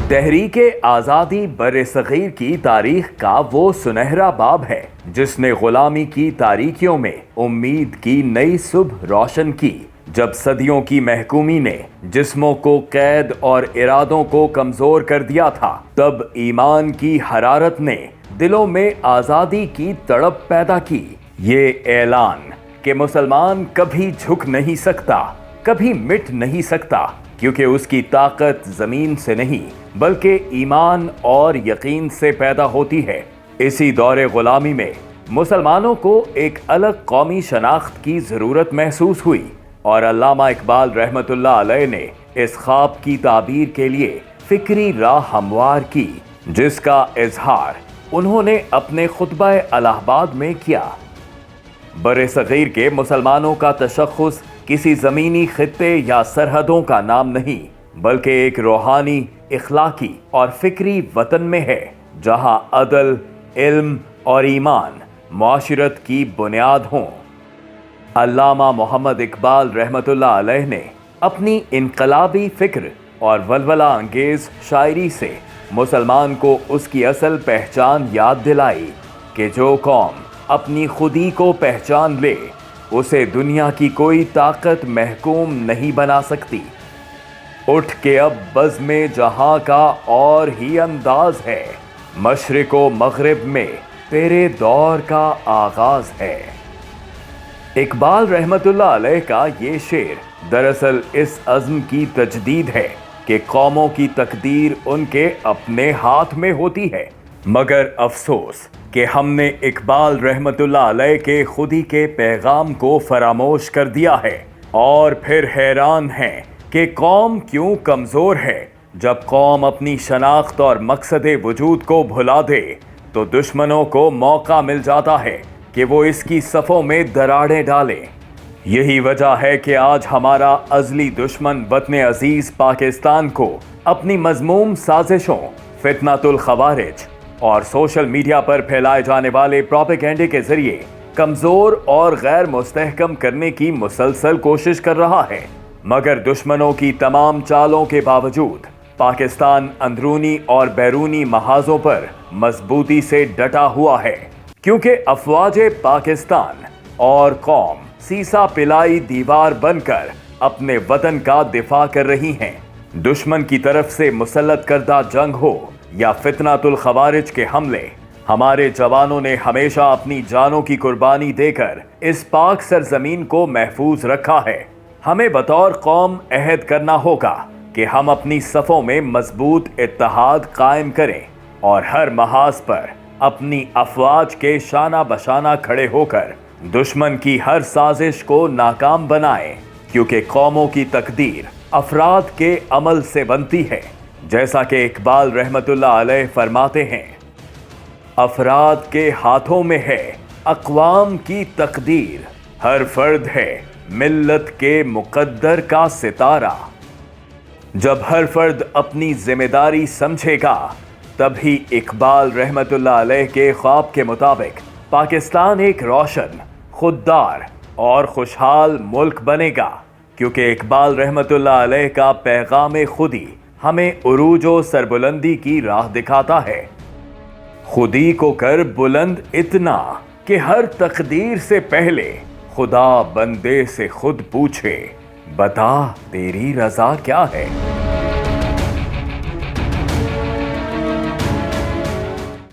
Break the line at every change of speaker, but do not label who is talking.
تحریک آزادی برصغیر کی تاریخ کا وہ سنہرا باب ہے جس نے غلامی کی تاریکیوں میں امید کی نئی صبح روشن کی۔ جب صدیوں کی محکومی نے جسموں کو قید اور ارادوں کو کمزور کر دیا تھا، تب ایمان کی حرارت نے دلوں میں آزادی کی تڑپ پیدا کی۔ یہ اعلان کہ مسلمان کبھی جھک نہیں سکتا، کبھی مٹ نہیں سکتا، کیونکہ اس کی طاقت زمین سے نہیں بلکہ ایمان اور یقین سے پیدا ہوتی ہے۔ اسی دور غلامی میں مسلمانوں کو ایک الگ قومی شناخت کی ضرورت محسوس ہوئی، اور علامہ اقبال رحمۃ اللہ علیہ نے اس خواب کی تعبیر کے لیے فکری راہ ہموار کی، جس کا اظہار انہوں نے اپنے خطبہ الہ آباد میں کیا۔ برصغیر کے مسلمانوں کا تشخص کسی زمینی خطے یا سرحدوں کا نام نہیں، بلکہ ایک روحانی، اخلاقی اور فکری وطن میں ہے، جہاں عدل، علم اور ایمان معاشرت کی بنیاد ہوں۔ علامہ محمد اقبال رحمۃ اللہ علیہ نے اپنی انقلابی فکر اور ولولہ انگیز شاعری سے مسلمان کو اس کی اصل پہچان یاد دلائی کہ جو قوم اپنی خودی کو پہچان لے، اسے دنیا کی کوئی طاقت محکوم نہیں بنا سکتی۔ اٹھ کے اب بزم جہاں کا اور ہی انداز ہے، مشرق و مغرب میں تیرے دور کا آغاز ہے۔ اقبال رحمۃ اللہ علیہ کا یہ شعر دراصل اس عزم کی تجدید ہے کہ قوموں کی تقدیر ان کے اپنے ہاتھ میں ہوتی ہے، مگر افسوس کہ ہم نے اقبال رحمۃ اللہ علیہ کے خودی کے پیغام کو فراموش کر دیا ہے، اور پھر حیران ہیں کہ قوم کیوں کمزور ہے۔ جب قوم اپنی شناخت اور مقصد وجود کو بھلا دے تو دشمنوں کو موقع مل جاتا ہے کہ وہ اس کی صفوں میں دراڑیں ڈالیں۔ یہی وجہ ہے کہ آج ہمارا ازلی دشمن وطن عزیز پاکستان کو اپنی مذموم سازشوں، فتنۃ الخوارج اور سوشل میڈیا پر پھیلائے جانے والے پروپیگنڈے کے ذریعے کمزور اور غیر مستحکم کرنے کی مسلسل کوشش کر رہا ہے، مگر دشمنوں کی تمام چالوں کے باوجود پاکستان اندرونی اور بیرونی محاذوں پر مضبوطی سے ڈٹا ہوا ہے، کیونکہ افواج پاکستان اور قوم سیسا پلائی دیوار بن کر اپنے وطن کا دفاع کر رہی ہیں۔ دشمن کی طرف سے مسلط کردہ جنگ ہو یا فتنۃ الخوارج کے حملے، ہمارے جوانوں نے ہمیشہ اپنی جانوں کی قربانی دے کر اس پاک سرزمین کو محفوظ رکھا ہے۔ ہمیں بطور قوم عہد کرنا ہوگا کہ ہم اپنی صفوں میں مضبوط اتحاد قائم کریں اور ہر محاذ پر اپنی افواج کے شانہ بشانہ کھڑے ہو کر دشمن کی ہر سازش کو ناکام بنائیں، کیونکہ قوموں کی تقدیر افراد کے عمل سے بنتی ہے، جیسا کہ اقبال رحمۃ اللہ علیہ فرماتے ہیں، افراد کے ہاتھوں میں ہے اقوام کی تقدیر، ہر فرد ہے ملت کے مقدر کا ستارہ۔ جب ہر فرد اپنی ذمہ داری سمجھے گا، تبھی اقبال رحمۃ اللہ علیہ کے خواب کے مطابق پاکستان ایک روشن، خوددار اور خوشحال ملک بنے گا، کیونکہ اقبال رحمۃ اللہ علیہ کا پیغام خودی ہمیں عروج و سربلندی کی راہ دکھاتا ہے۔ خودی کو کر بلند اتنا کہ ہر تقدیر سے پہلے خدا بندے سے خود پوچھے، بتا تیری رضا کیا ہے۔